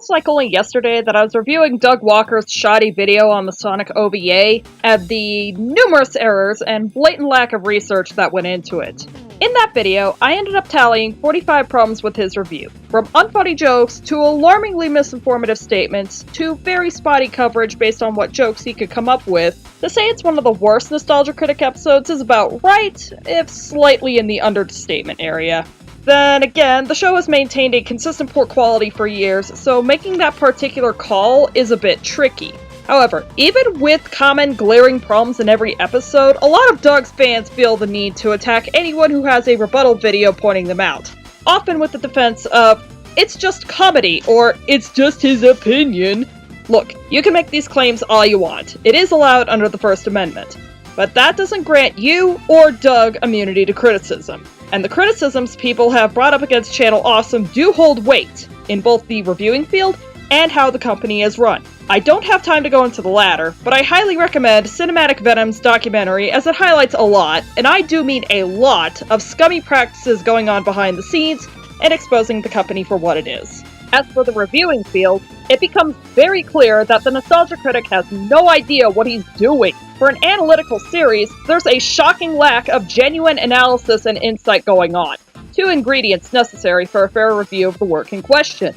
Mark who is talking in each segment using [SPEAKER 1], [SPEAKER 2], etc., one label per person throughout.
[SPEAKER 1] announced like only yesterday that I was reviewing Doug Walker's shoddy video on the Sonic OVA and the numerous errors and blatant lack of research that went into it. In that video, I ended up tallying 45 problems with his review. From unfunny jokes to alarmingly misinformative statements to very spotty coverage based on what jokes he could come up with, to say it's one of the worst Nostalgia Critic episodes is about right, if slightly in the understatement area. Then again, the show has maintained a consistent poor quality for years, so making that particular call is a bit tricky. However, even with common glaring problems in every episode, a lot of Doug's fans feel the need to attack anyone who has a rebuttal video pointing them out. Often with the defense of, it's just comedy, or it's just his opinion. Look, you can make these claims all you want. It is allowed under the First Amendment. But that doesn't grant you or Doug immunity to criticism. And the criticisms people have brought up against Channel Awesome do hold weight, in both the reviewing field and how the company is run. I don't have time to go into the latter, but I highly recommend Cinematic Venom's documentary as it highlights a lot, and I do mean a lot, of scummy practices going on behind the scenes and exposing the company for what it is. As for the reviewing field, it becomes very clear that the Nostalgia Critic has no idea what he's doing. For an analytical series, there's a shocking lack of genuine analysis and insight going on. 2 ingredients necessary for a fair review of the work in question.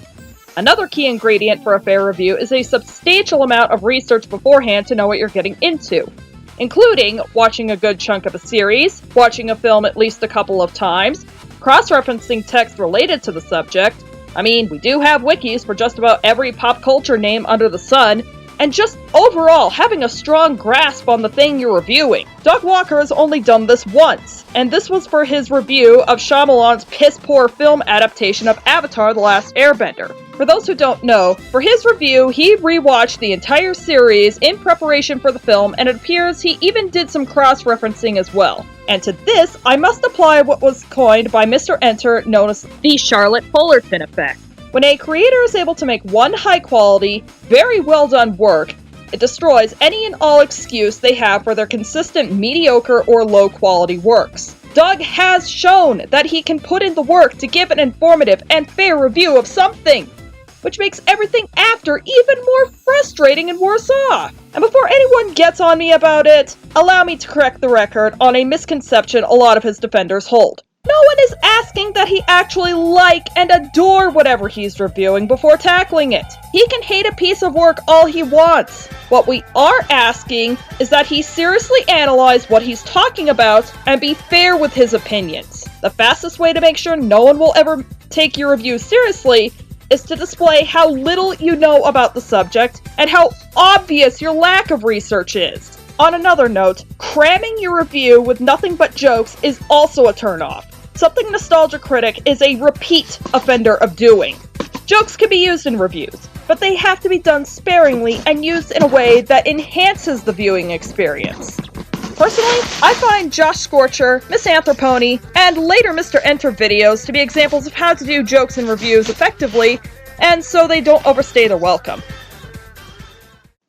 [SPEAKER 1] Another key ingredient for a fair review is a substantial amount of research beforehand to know what you're getting into, including watching a good chunk of a series, watching a film at least a couple of times, cross-referencing text related to the subject. I mean, we do have wikis for just about every pop culture name under the sun, and just overall having a strong grasp on the thing you're reviewing. Doug Walker has only done this once, and this was for his review of Shyamalan's piss-poor film adaptation of Avatar: The Last Airbender. For those who don't know, for his review, he rewatched the entire series in preparation for the film, and it appears he even did some cross-referencing as well. And to this, I must apply what was coined by Mr. Enter known as the Charlotte Fullerton effect. When a creator is able to make one high-quality, very well-done work, it destroys any and all excuse they have for their consistent mediocre or low-quality works. Doug has shown that he can put in the work to give an informative and fair review of something, which makes everything after even more frustrating and worse off. And before anyone gets on me about it, allow me to correct the record on a misconception a lot of his defenders hold. No one is asking that he actually like and adore whatever he's reviewing before tackling it. He can hate a piece of work all he wants. What we are asking is that he seriously analyze what he's talking about and be fair with his opinions. The fastest way to make sure no one will ever take your review seriously is to display how little you know about the subject and how obvious your lack of research is. On another note, cramming your review with nothing but jokes is also a turnoff. Something Nostalgia Critic is a repeat offender of doing. Jokes can be used in reviews, but they have to be done sparingly and used in a way that enhances the viewing experience. Personally, I find Josh Scorcher, Miss Anthropony, and later Mr. Enter videos to be examples of how to do jokes in reviews effectively, and so they don't overstay their welcome.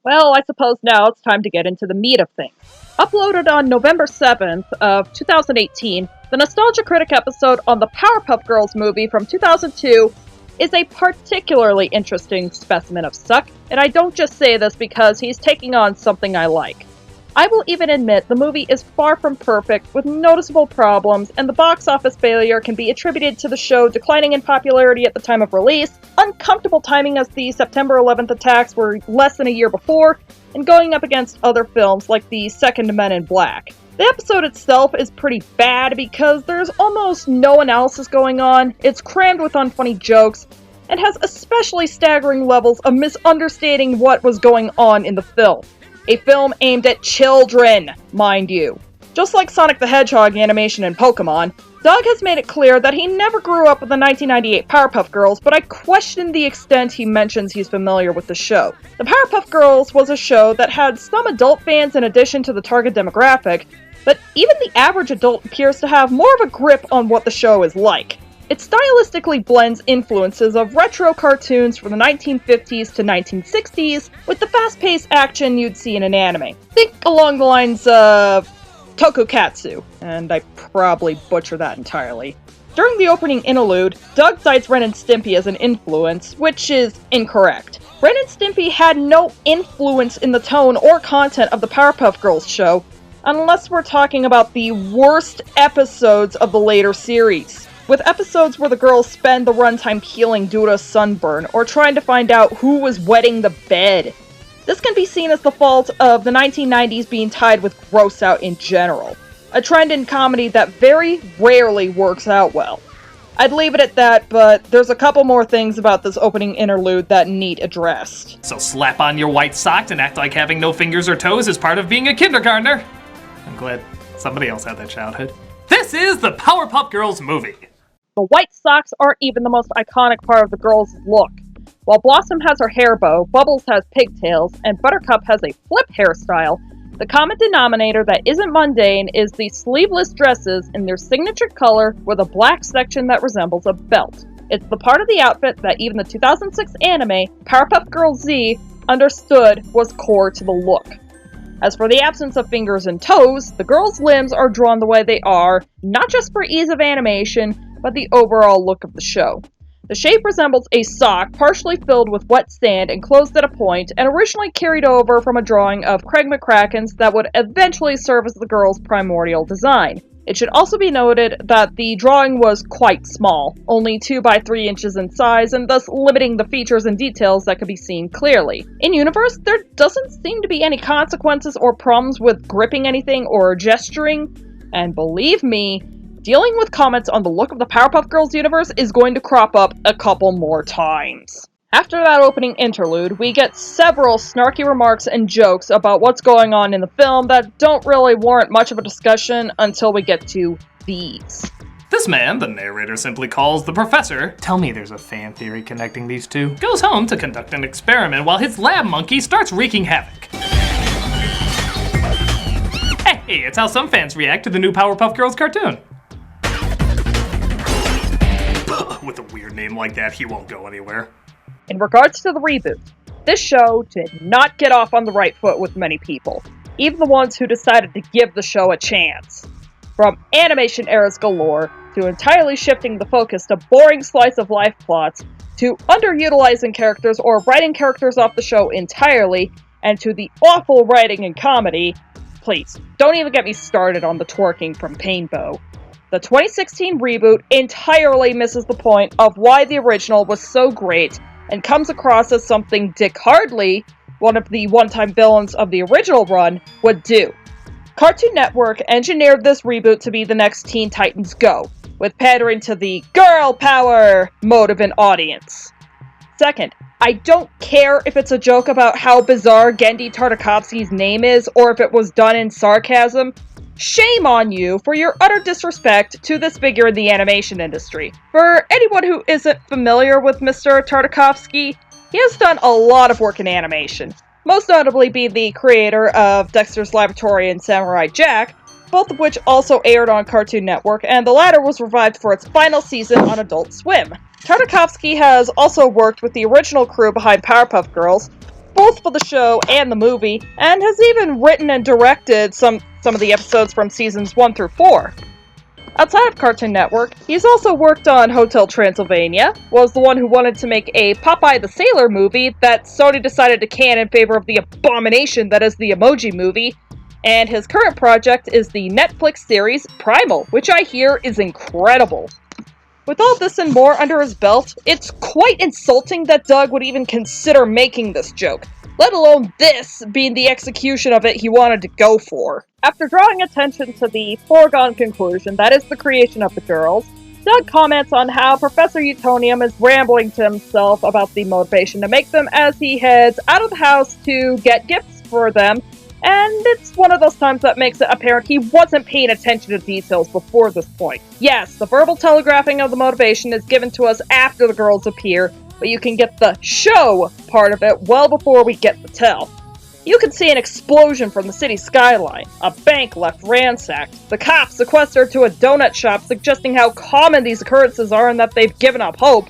[SPEAKER 1] Well, I suppose now it's time to get into the meat of things. Uploaded on November 7th of 2018, the Nostalgia Critic episode on the Powerpuff Girls movie from 2002 is a particularly interesting specimen of suck, and I don't just say this because he's taking on something I like. I will even admit the movie is far from perfect, with noticeable problems, and the box office failure can be attributed to the show declining in popularity at the time of release, uncomfortable timing as the September 11th attacks were less than a year before, and going up against other films like the second Men in Black. The episode itself is pretty bad because there's almost no analysis going on, it's crammed with unfunny jokes, and has especially staggering levels of misunderstanding what was going on in the film. A film aimed at children, mind you. Just like Sonic the Hedgehog animation and Pokemon, Doug has made it clear that he never grew up with the 1998 Powerpuff Girls, but I question the extent he mentions he's familiar with the show. The Powerpuff Girls was a show that had some adult fans in addition to the target demographic, but even the average adult appears to have more of a grip on what the show is like. It stylistically blends influences of retro cartoons from the 1950s to 1960s with the fast-paced action you'd see in an anime. Think along the lines of Tokukatsu, and I probably butcher that entirely. During the opening interlude, Doug cites Ren and Stimpy as an influence, which is incorrect. Ren and Stimpy had no influence in the tone or content of the Powerpuff Girls show, unless we're talking about the worst episodes of the later series, with episodes where the girls spend the runtime healing due to a sunburn, or trying to find out who was wetting the bed. This can be seen as the fault of the 1990s being tied with gross out in general, a trend in comedy that very rarely works out well. I'd leave it at that, but there's a couple more things about this opening interlude that need addressed.
[SPEAKER 2] So slap on your white socks and act like having no fingers or toes is part of being a kindergartner. I'm glad somebody else had that childhood. This is the Powerpuff Girls movie.
[SPEAKER 1] The white socks aren't even the most iconic part of the girls' look. While Blossom has her hair bow, Bubbles has pigtails, and Buttercup has a flip hairstyle, the common denominator that isn't mundane is the sleeveless dresses in their signature color with a black section that resembles a belt. It's the part of the outfit that even the 2006 anime, Powerpuff Girls Z, understood was core to the look. As for the absence of fingers and toes, the girls' limbs are drawn the way they are, not just for ease of animation, but the overall look of the show. The shape resembles a sock partially filled with wet sand and closed at a point, and originally carried over from a drawing of Craig McCracken's that would eventually serve as the girls' primordial design. It should also be noted that the drawing was quite small, only 2 by 3 inches in size, and thus limiting the features and details that could be seen clearly. In universe, there doesn't seem to be any consequences or problems with gripping anything or gesturing, and believe me, dealing with comments on the look of the Powerpuff Girls universe is going to crop up a couple more times. After that opening interlude, we get several snarky remarks and jokes about what's going on in the film that don't really warrant much of a discussion until we get to these.
[SPEAKER 2] This man, the narrator simply calls the professor, tell me there's a fan theory connecting these two, goes home to conduct an experiment while his lab monkey starts wreaking havoc. Hey, it's how some fans react to the new Powerpuff Girls cartoon. With a weird name like that, he won't go anywhere.
[SPEAKER 1] In regards to the reboot, this show did not get off on the right foot with many people, even the ones who decided to give the show a chance. From animation errors galore, to entirely shifting the focus to boring slice-of-life plots, to underutilizing characters or writing characters off the show entirely, and to the awful writing and comedy, please, don't even get me started on the twerking from Painbow. The 2016 reboot entirely misses the point of why the original was so great, and comes across as something Dick Hardley, one of the one-time villains of the original run, would do. Cartoon Network engineered this reboot to be the next Teen Titans Go, with pandering to the girl power mode of an audience. Second, I don't care if it's a joke about how bizarre Gendy Tartakovsky's name is, or if it was done in sarcasm. Shame on you for your utter disrespect to this figure in the animation industry. For anyone who isn't familiar with Mr. Tartakovsky, he has done a lot of work in animation, most notably being the creator of Dexter's Laboratory and Samurai Jack, both of which also aired on Cartoon Network, and the latter was revived for its final season on Adult Swim. Tartakovsky has also worked with the original crew behind Powerpuff Girls, both for the show and the movie, and has even written and directed some of the episodes from seasons 1 through 4. Outside of Cartoon Network, he's also worked on Hotel Transylvania, was the one who wanted to make a Popeye the Sailor movie that Sony decided to can in favor of the abomination that is the Emoji Movie, and his current project is the Netflix series Primal, which I hear is incredible. With all this and more under his belt, it's quite insulting that Doug would even consider making this joke, let alone this being the execution of it he wanted to go for. After drawing attention to the foregone conclusion that is the creation of the girls, Doug comments on how Professor Utonium is rambling to himself about the motivation to make them as he heads out of the house to get gifts for them, and it's one of those times that makes it apparent he wasn't paying attention to details before this point. Yes, the verbal telegraphing of the motivation is given to us after the girls appear, but you can get the show part of it well before we get the tell. You can see an explosion from the city skyline, a bank left ransacked, the cops sequestered to a donut shop suggesting how common these occurrences are and that they've given up hope,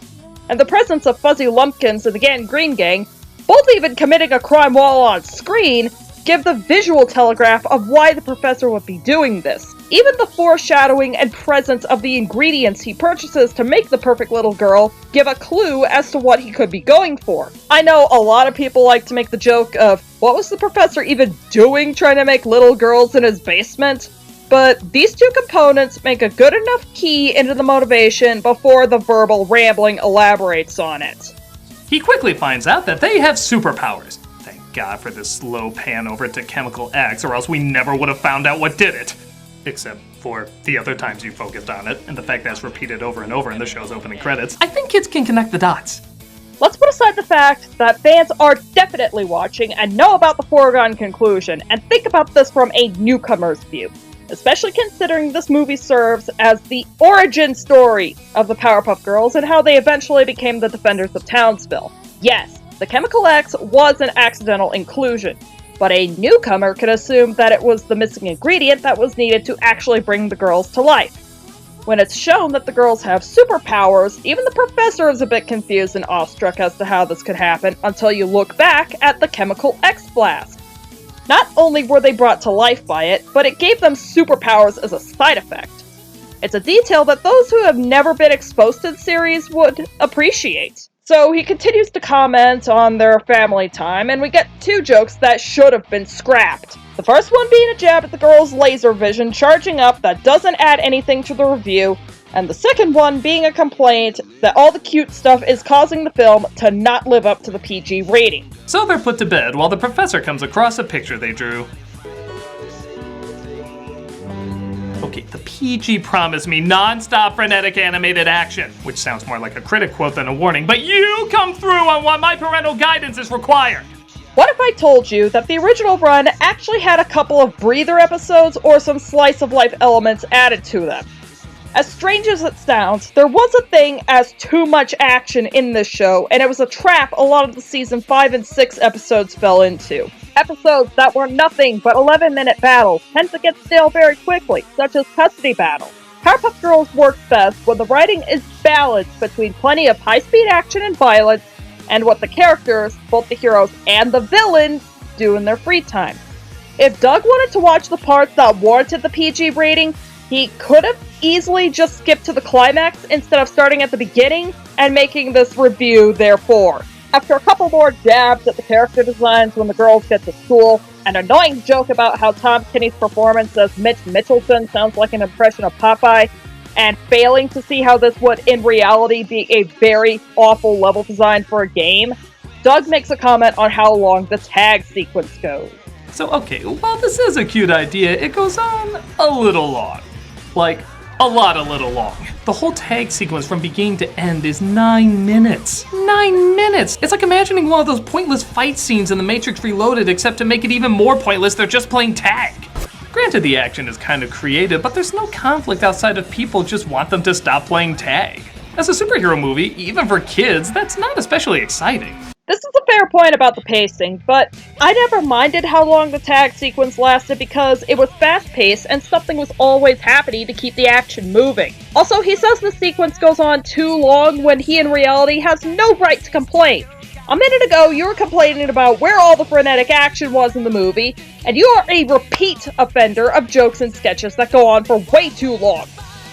[SPEAKER 1] and the presence of Fuzzy Lumpkins and the Gang Green Gang, both even committing a crime while on screen, give the visual telegraph of why the professor would be doing this. Even the foreshadowing and presence of the ingredients he purchases to make the perfect little girl give a clue as to what he could be going for. I know a lot of people like to make the joke of, what was the professor even doing trying to make little girls in his basement? But these two components make a good enough key into the motivation before the verbal rambling elaborates on it.
[SPEAKER 2] He quickly finds out that they have superpowers. Thank God for this slow pan over to Chemical X, or else we never would have found out what did it. Except for the other times you focused on it, and the fact that's repeated over and over in the show's opening credits. I think kids can connect the dots.
[SPEAKER 1] Let's put aside the fact that fans are definitely watching and know about the foregone conclusion, and think about this from a newcomer's view, especially considering this movie serves as the origin story of the Powerpuff Girls and how they eventually became the defenders of Townsville. Yes, the Chemical X was an accidental inclusion, but a newcomer could assume that it was the missing ingredient that was needed to actually bring the girls to life. When it's shown that the girls have superpowers, even the professor is a bit confused and awestruck as to how this could happen until you look back at the Chemical X blast. Not only were they brought to life by it, but it gave them superpowers as a side effect. It's a detail that those who have never been exposed to the series would appreciate. So he continues to comment on their family time, and we get two jokes that should have been scrapped. The first one being a jab at the girl's laser vision charging up that doesn't add anything to the review, and the second one being a complaint that all the cute stuff is causing the film to not live up to the PG rating.
[SPEAKER 2] So they're put to bed while the professor comes across a picture they drew. Okay, the PG promised me non-stop frenetic animated action, which sounds more like a Critic quote than a warning, but you come through on what my parental guidance is required!
[SPEAKER 1] What if I told you that the original run actually had a couple of breather episodes or some slice-of-life elements added to them? As strange as it sounds, there was a thing as too much action in this show, and it was a trap a lot of the season 5 and 6 episodes fell into. Episodes that were nothing but 11-minute battles tend to get stale very quickly, such as Custody Battle. Powerpuff Girls works best when the writing is balanced between plenty of high-speed action and violence, and what the characters, both the heroes and the villains, do in their free time. If Doug wanted to watch the parts that warranted the PG rating, he could have easily just skipped to the climax instead of starting at the beginning and making this review therefore. After a couple more jabs at the character designs when the girls get to school, an annoying joke about how Tom Kenny's performance as Mitch Mitchelton sounds like an impression of Popeye, and failing to see how this would in reality be a very awful level design for a game, Doug makes a comment on how long the tag sequence goes.
[SPEAKER 2] So okay, while this is a cute idea, it goes on a little long. Like, a little long. The whole tag sequence from beginning to end is 9 minutes. 9 minutes! It's like imagining one of those pointless fight scenes in The Matrix Reloaded, except to make it even more pointless, they're just playing tag. Granted, the action is kind of creative, but there's no conflict outside of people just want them to stop playing tag. As a superhero movie, even for kids, that's not especially exciting.
[SPEAKER 1] This is a fair point about the pacing, but I never minded how long the tag sequence lasted because it was fast-paced and something was always happening to keep the action moving. Also, he says the sequence goes on too long when he in reality has no right to complain. A minute ago, you were complaining about where all the frenetic action was in the movie, and you are a repeat offender of jokes and sketches that go on for way too long,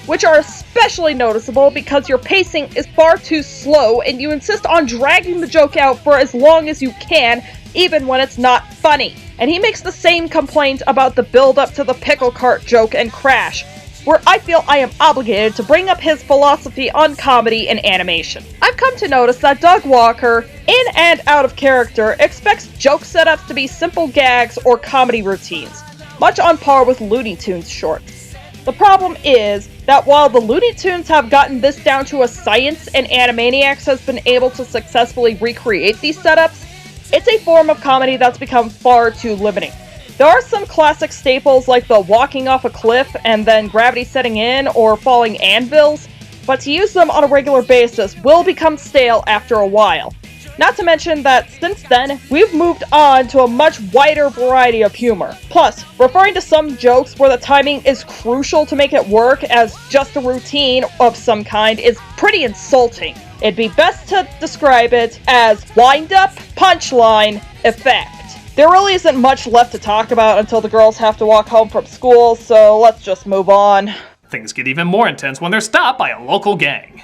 [SPEAKER 1] which are especially noticeable because your pacing is far too slow and you insist on dragging the joke out for as long as you can, even when it's not funny. And he makes the same complaint about the build-up to the pickle cart joke and Crash, where I feel I am obligated to bring up his philosophy on comedy and animation. I've come to notice that Doug Walker, in and out of character, expects joke setups to be simple gags or comedy routines, much on par with Looney Tunes shorts. The problem is that while the Looney Tunes have gotten this down to a science and Animaniacs has been able to successfully recreate these setups, it's a form of comedy that's become far too limiting. There are some classic staples like the walking off a cliff and then gravity setting in or falling anvils, but to use them on a regular basis will become stale after a while. Not to mention that since then, we've moved on to a much wider variety of humor. Plus, referring to some jokes where the timing is crucial to make it work as just a routine of some kind is pretty insulting. It'd be best to describe it as wind-up, punchline, effect. There really isn't much left to talk about until the girls have to walk home from school, so let's just move on.
[SPEAKER 2] Things get even more intense when they're stopped by a local gang.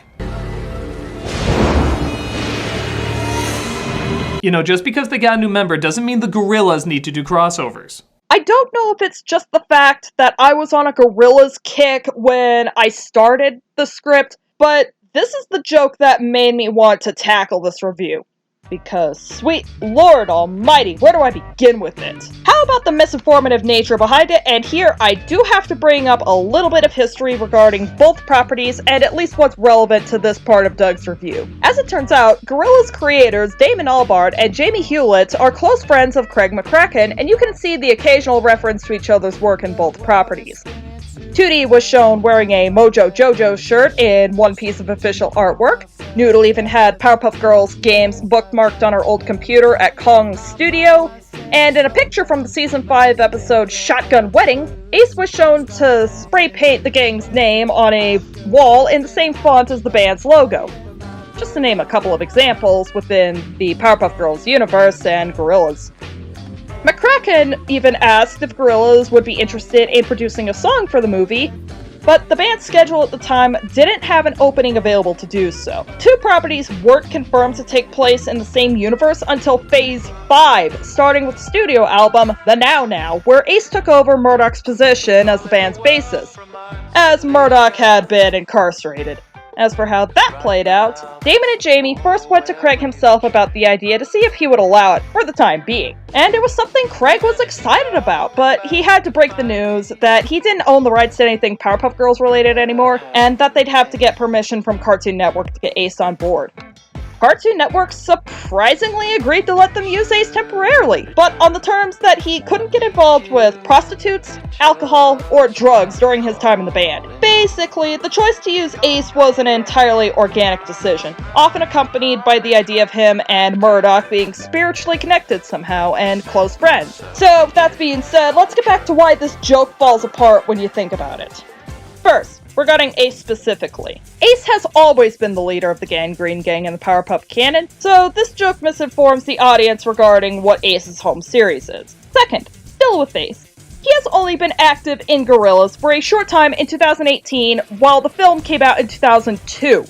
[SPEAKER 2] You know, just because they got a new member doesn't mean the gorillas need to do crossovers.
[SPEAKER 1] I don't know if it's just the fact that I was on a Gorillaz kick when I started the script, but this is the joke that made me want to tackle this review. Because, sweet Lord Almighty, where do I begin with it? How about the misinformative nature behind it? And here I do have to bring up a little bit of history regarding both properties and at least what's relevant to this part of Doug's review. As it turns out, Gorillaz creators Damon Albarn and Jamie Hewlett are close friends of Craig McCracken, and you can see the occasional reference to each other's work in both properties. 2D was shown wearing a Mojo Jojo shirt in one piece of official artwork. Noodle even had Powerpuff Girls games bookmarked on her old computer at Kong's studio. And in a picture from the Season 5 episode Shotgun Wedding, Ace was shown to spray paint the gang's name on a wall in the same font as the band's logo. Just to name a couple of examples within the Powerpuff Girls universe and Gorillaz. McCracken even asked if Gorillaz would be interested in producing a song for the movie, but the band's schedule at the time didn't have an opening available to do so. Two properties weren't confirmed to take place in the same universe until Phase 5, starting with the studio album, The Now Now, where Ace took over Murdoch's position as the band's bassist, as Murdoch had been incarcerated. As for how that played out, Damon and Jamie first went to Craig himself about the idea to see if he would allow it, for the time being. And it was something Craig was excited about, but he had to break the news that he didn't own the rights to anything Powerpuff Girls related anymore, and that they'd have to get permission from Cartoon Network to get Ace on board. Cartoon Network surprisingly agreed to let them use Ace temporarily, but on the terms that he couldn't get involved with prostitutes, alcohol, or drugs during his time in the band. Basically, the choice to use Ace was an entirely organic decision, often accompanied by the idea of him and Murdoch being spiritually connected somehow and close friends. So, with that being said, let's get back to why this joke falls apart when you think about it. First, regarding Ace specifically. Ace has always been the leader of the Gangrene Gang in the Powerpuff canon, so this joke misinforms the audience regarding what Ace's home series is. Second, still with Ace, he has only been active in Gorillaz for a short time in 2018, while the film came out in 2002.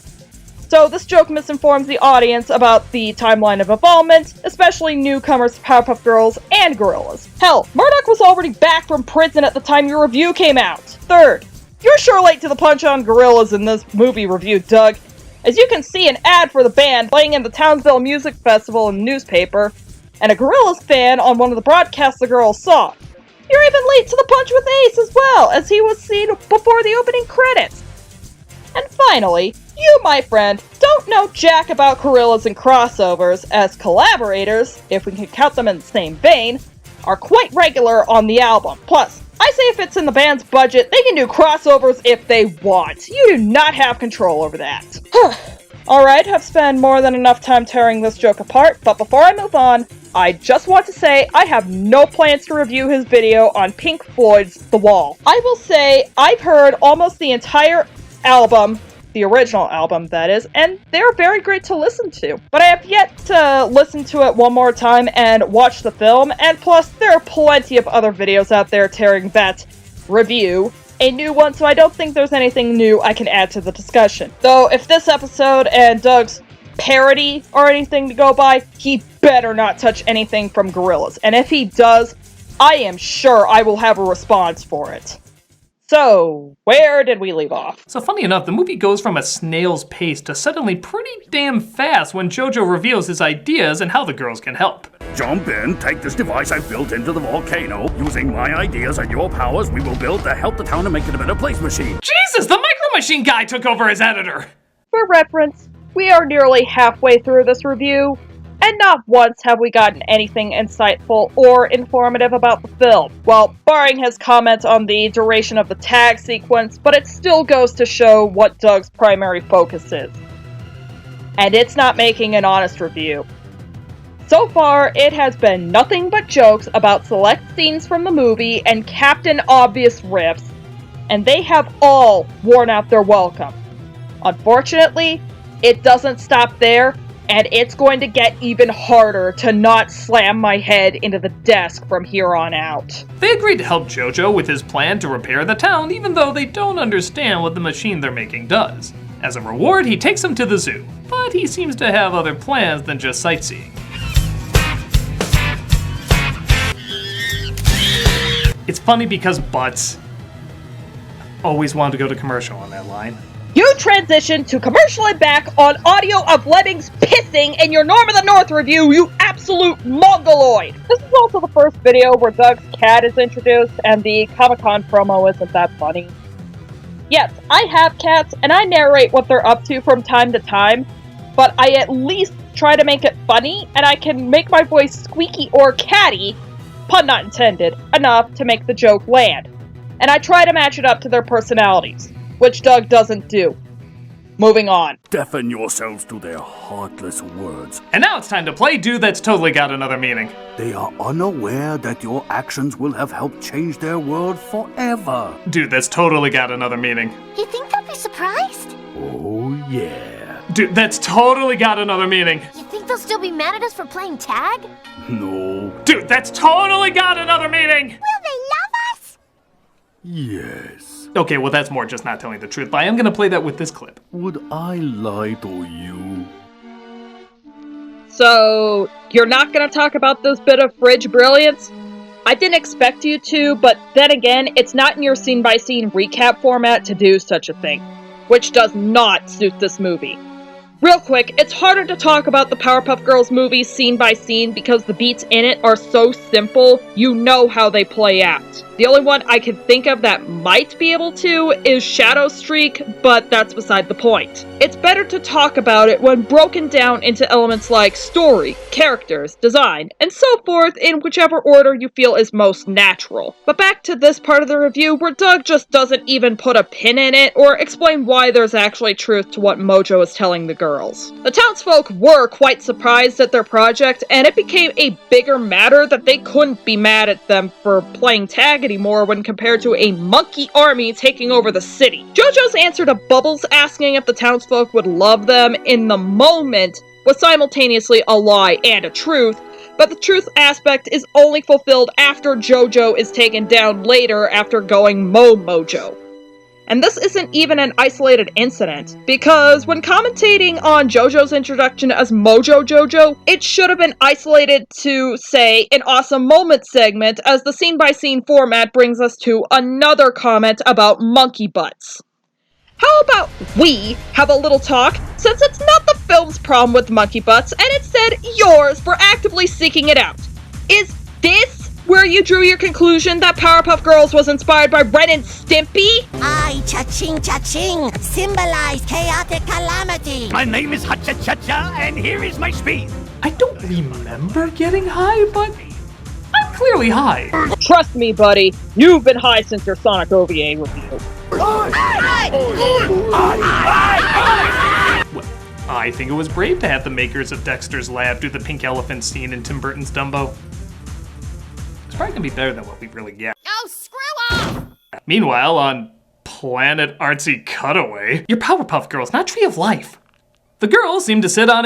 [SPEAKER 1] So this joke misinforms the audience about the timeline of involvement, especially newcomers to Powerpuff Girls and Gorillaz. Hell, Murdoch was already back from prison at the time your review came out. Third, you're sure late to the punch on Gorillaz in this movie review, Doug. As you can see an ad for the band playing in the Townsville Music Festival in the newspaper, and a Gorillaz fan on one of the broadcasts the girls saw. You're even late to the punch with Ace as well, as he was seen before the opening credits. And finally, you, my friend, don't know jack about Gorillaz and crossovers, as collaborators, if we can count them in the same vein, are quite regular on the album. Plus, I say if it's in the band's budget, they can do crossovers if they want. You do not have control over that. Alright, I've spent more than enough time tearing this joke apart, but before I move on, I just want to say I have no plans to review his video on Pink Floyd's The Wall. I will say I've heard almost the entire album, the original album that is, and they're very great to listen to. But I have yet to listen to it one more time and watch the film, and plus there are plenty of other videos out there tearing that review a new one, so I don't think there's anything new I can add to the discussion. Though if this episode and Doug's parody are anything to go by, he better not touch anything from Gorillaz. And if he does, I am sure I will have a response for it. So, where did we leave off?
[SPEAKER 2] So funny enough, the movie goes from a snail's pace to suddenly pretty damn fast when JoJo reveals his ideas and how the girls can help.
[SPEAKER 3] Jump in, take this device I've built into the volcano. Using my ideas and your powers, we will build to help the town and make it a better place machine.
[SPEAKER 2] Jesus, the Micro Machine guy took over as editor!
[SPEAKER 1] For reference, we are nearly halfway through this review, and not once have we gotten anything insightful or informative about the film. Well, barring his comments on the duration of the tag sequence, but it still goes to show what Doug's primary focus is. And it's not making an honest review. So far, it has been nothing but jokes about select scenes from the movie and Captain Obvious riffs, and they have all worn out their welcome. Unfortunately, it doesn't stop there, And it's going to get even harder to not slam my head into the desk from here on out.
[SPEAKER 2] They agreed to help JoJo with his plan to repair the town, even though they don't understand what the machine they're making does. As a reward, he takes them to the zoo, but he seems to have other plans than just sightseeing. It's funny because Butts always wanted to go to commercial on that line.
[SPEAKER 1] You transition to commercially back on audio of lemmings pissing in your Norm of the North review, you absolute mongoloid! This is also the first video where Doug's cat is introduced, and the Comic-Con promo isn't that funny. Yes, I have cats, and I narrate what they're up to from time to time, but I at least try to make it funny, and I can make my voice squeaky or catty, pun not intended, enough to make the joke land. And I try to match it up to their personalities, which Doug doesn't do. Moving on.
[SPEAKER 3] Deafen yourselves to their heartless words.
[SPEAKER 2] And now it's time to play Dude That's Totally Got Another Meaning.
[SPEAKER 3] They are unaware that your actions will have helped change their world forever.
[SPEAKER 2] Dude That's Totally Got Another Meaning.
[SPEAKER 4] You think they'll be surprised?
[SPEAKER 3] Oh, yeah.
[SPEAKER 2] Dude That's Totally Got Another Meaning.
[SPEAKER 4] You think they'll still be mad at us for playing tag?
[SPEAKER 3] No.
[SPEAKER 2] Dude That's Totally Got Another Meaning.
[SPEAKER 4] Will they love us?
[SPEAKER 3] Yes.
[SPEAKER 2] Okay, well that's more just not telling the truth, but I am gonna play that with this clip.
[SPEAKER 3] Would I lie to you?
[SPEAKER 1] So, you're not gonna talk about this bit of fridge brilliance? I didn't expect you to, but then again, it's not in your scene-by-scene recap format to do such a thing, which does not suit this movie. Real quick, it's harder to talk about the Powerpuff Girls movie scene by scene because the beats in it are so simple, you know how they play out. The only one I can think of that might be able to is Shadow Streak, but that's beside the point. It's better to talk about it when broken down into elements like story, characters, design, and so forth in whichever order you feel is most natural. But back to this part of the review where Doug just doesn't even put a pin in it or explain why there's actually truth to what Mojo is telling the girls. The townsfolk were quite surprised at their project, and it became a bigger matter that they couldn't be mad at them for playing tag anymore when compared to a monkey army taking over the city. JoJo's answer to Bubbles asking if the townsfolk would love them in the moment was simultaneously a lie and a truth, but the truth aspect is only fulfilled after JoJo is taken down later after going Mojo. And this isn't even an isolated incident, because when commentating on JoJo's introduction as Mojo JoJo, it should have been isolated to, say, an awesome moment segment, as the scene-by-scene format brings us to another comment about monkey butts. How about we have a little talk, since it's not the film's problem with monkey butts, and instead yours for actively seeking it out? Is this where you drew your conclusion that Powerpuff Girls was inspired by Ren and Stimpy?
[SPEAKER 4] I, cha-ching, cha-ching, symbolize chaotic calamity.
[SPEAKER 5] My name is Hacha-Cha-Cha, and here is my speed.
[SPEAKER 2] I don't remember getting high, but I'm clearly high.
[SPEAKER 1] Trust me, buddy, you've been high since your Sonic OVA review.
[SPEAKER 2] Well, I think it was brave to have the makers of Dexter's Lab do the pink elephant scene in Tim Burton's Dumbo. It's probably gonna be better than what we really get.
[SPEAKER 4] Oh, screw off!
[SPEAKER 2] Meanwhile, on Planet Artsy Cutaway, your Powerpuff Girls, not Tree of Life. The girls seem to sit on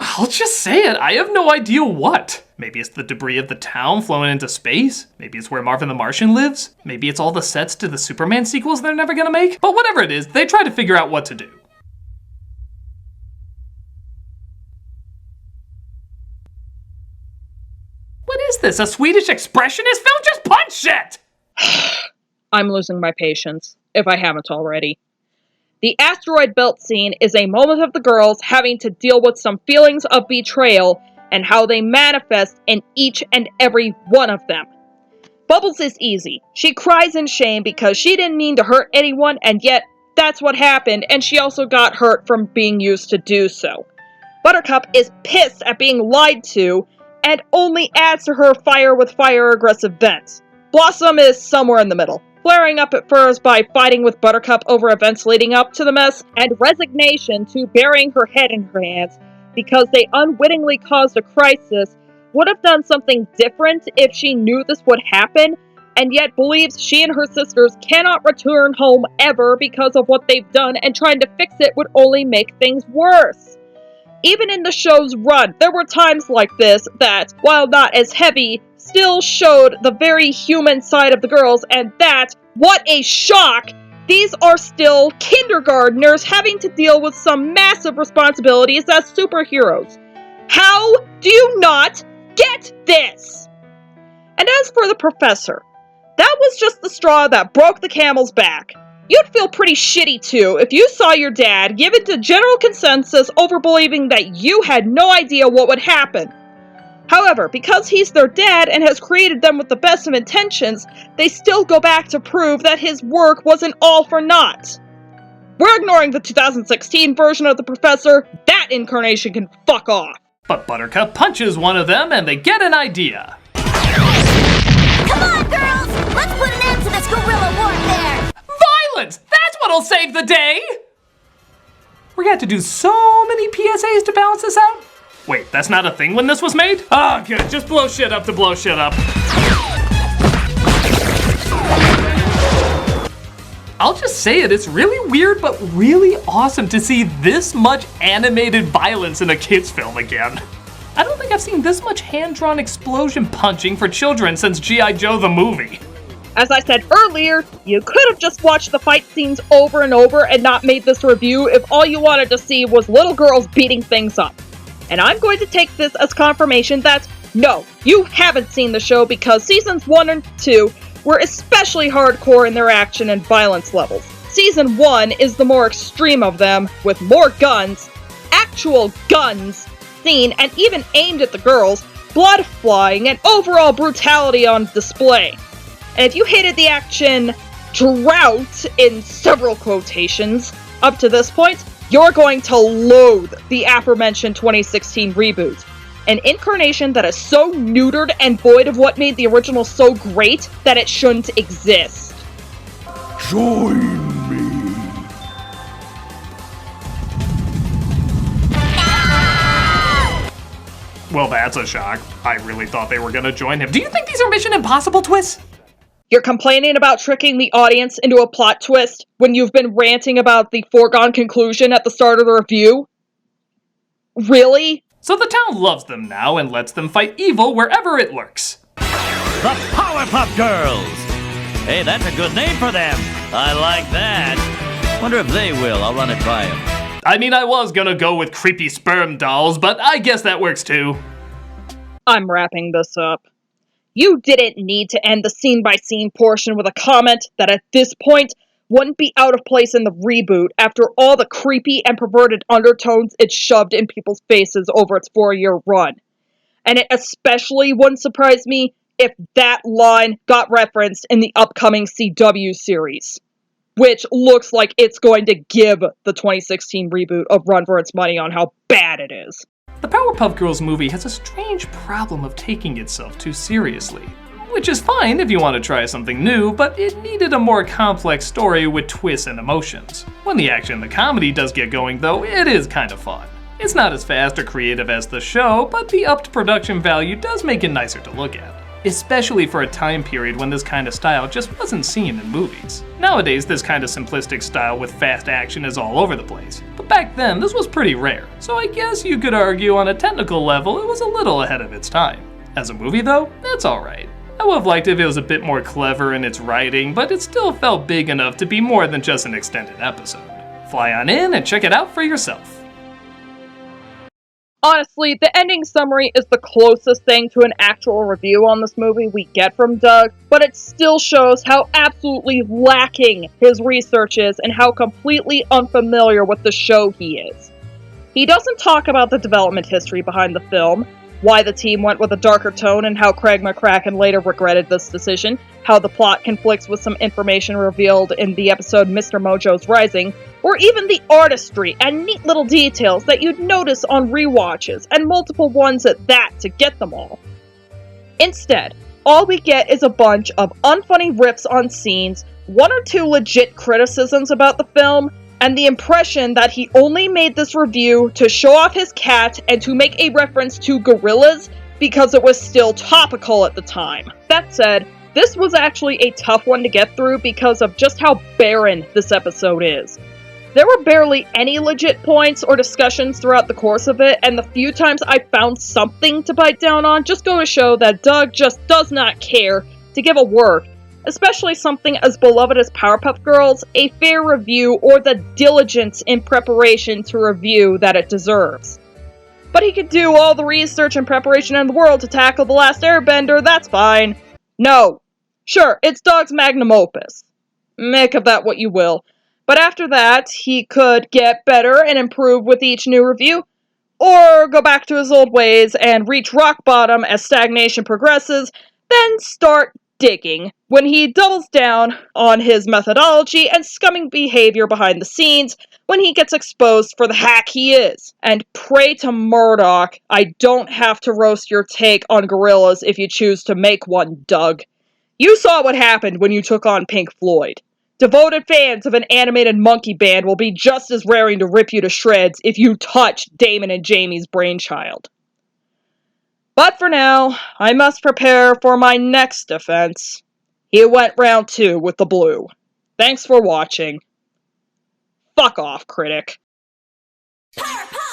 [SPEAKER 2] I'll just say it, I have no idea what. Maybe it's the debris of the town flowing into space. Maybe it's where Marvin the Martian lives. Maybe it's all the sets to the Superman sequels they're never gonna make. But whatever it is, they try to figure out what to do. What is this, a Swedish expressionist film? Just punch it!
[SPEAKER 1] I'm losing my patience, if I haven't already. The asteroid belt scene is a moment of the girls having to deal with some feelings of betrayal and how they manifest in each and every one of them. Bubbles is easy. She cries in shame because she didn't mean to hurt anyone, and yet that's what happened, and she also got hurt from being used to do so. Buttercup is pissed at being lied to, and only adds to her fire with fire aggressive vents. Blossom is somewhere in the middle, flaring up at first by fighting with Buttercup over events leading up to the mess, and resignation to burying her head in her hands because they unwittingly caused a crisis, would have done something different if she knew this would happen, and yet believes she and her sisters cannot return home ever because of what they've done, and trying to fix it would only make things worse. even in the show's run, there were times like this that, while not as heavy, still showed the very human side of the girls, and that, what a shock, these are still kindergartners having to deal with some massive responsibilities as superheroes. How do you not get this? And as for the professor, that was just the straw that broke the camel's back. You'd feel pretty shitty too if you saw your dad give into general consensus over believing that you had no idea what would happen. However, because he's their dad and has created them with the best of intentions, they still go back to prove that his work wasn't all for naught. We're ignoring the 2016 version of the professor. That incarnation can fuck off.
[SPEAKER 2] But Buttercup punches one of them and they get an idea.
[SPEAKER 4] Come on, girls! Let's put an end to this guerrilla warfare!
[SPEAKER 2] Violence! That's what'll save the day! We had to do so many PSAs to balance this out? Wait, that's not a thing when this was made? Oh, good. Just blow shit up to blow shit up. I'll just say it, it's really weird but really awesome to see this much animated violence in a kid's film again. I don't think I've seen this much hand-drawn explosion punching for children since G.I. Joe the movie.
[SPEAKER 1] As I said earlier, you could have just watched the fight scenes over and over and not made this review if all you wanted to see was little girls beating things up. And I'm going to take this as confirmation that, no, you haven't seen the show because seasons 1 and 2 were especially hardcore in their action and violence levels. Season 1 is the more extreme of them, with more guns, actual guns, seen and even aimed at the girls, blood flying, and overall brutality on display. And if you hated the action drought in several quotations up to this point, you're going to loathe the aforementioned 2016 reboot. An incarnation that is so neutered and void of what made the original so great that it shouldn't exist.
[SPEAKER 3] Join me.
[SPEAKER 2] Well, that's a shock. I really thought they were gonna join him. Do you think these are Mission Impossible twists?
[SPEAKER 1] You're complaining about tricking the audience into a plot twist when you've been ranting about the foregone conclusion at the start of the review? Really?
[SPEAKER 2] So the town loves them now and lets them fight evil wherever it lurks.
[SPEAKER 5] The Powerpuff Girls! Hey, that's a good name for them. I like that. Wonder if they will. I'll run it by them.
[SPEAKER 2] I mean, I was gonna go with creepy sperm dolls, but I guess that works too.
[SPEAKER 1] I'm wrapping this up. You didn't need to end the scene-by-scene portion with a comment that at this point wouldn't be out of place in the reboot after all the creepy and perverted undertones it shoved in people's faces over its 4-year run. And it especially wouldn't surprise me if that line got referenced in the upcoming CW series, which looks like it's going to give the 2016 reboot a run for its money on how bad it is.
[SPEAKER 2] The Powerpuff Girls movie has a strange problem of taking itself too seriously. Which is fine if you want to try something new, but it needed a more complex story with twists and emotions. When the action and the comedy does get going though, it is kind of fun. It's not as fast or creative as the show, but the upped production value does make it nicer to look at. Especially for a time period when this kind of style just wasn't seen in movies. Nowadays, this kind of simplistic style with fast action is all over the place. But back then, this was pretty rare, so I guess you could argue on a technical level it was a little ahead of its time. As a movie though, it's alright. I would have liked if it was a bit more clever in its writing, but it still felt big enough to be more than just an extended episode. Fly on in and check it out for yourself.
[SPEAKER 1] Honestly, the ending summary is the closest thing to an actual review on this movie we get from Doug, but it still shows how absolutely lacking his research is and how completely unfamiliar with the show he is. He doesn't talk about the development history behind the film, why the team went with a darker tone and how Craig McCracken later regretted this decision, how the plot conflicts with some information revealed in the episode Mr. Mojo's Rising, or even the artistry and neat little details that you'd notice on rewatches, and multiple ones at that to get them all. Instead, all we get is a bunch of unfunny riffs on scenes, 1 or 2 legit criticisms about the film, and the impression that he only made this review to show off his cat and to make a reference to gorillas because it was still topical at the time. That said, this was actually a tough one to get through because of just how barren this episode is. There were barely any legit points or discussions throughout the course of it, and the few times I found something to bite down on just go to show that Doug just does not care to give a work, especially something as beloved as Powerpuff Girls, a fair review or the diligence in preparation to review that it deserves. But he could do all the research and preparation in the world to tackle The Last Airbender, that's fine. No. Sure, it's Doug's magnum opus. Make of that what you will. But after that, he could get better and improve with each new review, or go back to his old ways and reach rock bottom as stagnation progresses, then start digging when he doubles down on his methodology and scumming behavior behind the scenes when he gets exposed for the hack he is. And pray to Murdoch, I don't have to roast your take on gorillas if you choose to make one, Doug. You saw what happened when you took on Pink Floyd. Devoted fans of an animated monkey band will be just as raring to rip you to shreds if you touch Damon and Jamie's brainchild. But for now, I must prepare for my next defense. He went round 2 with the blue. Thanks for watching. Fuck off, Critic.
[SPEAKER 4] Power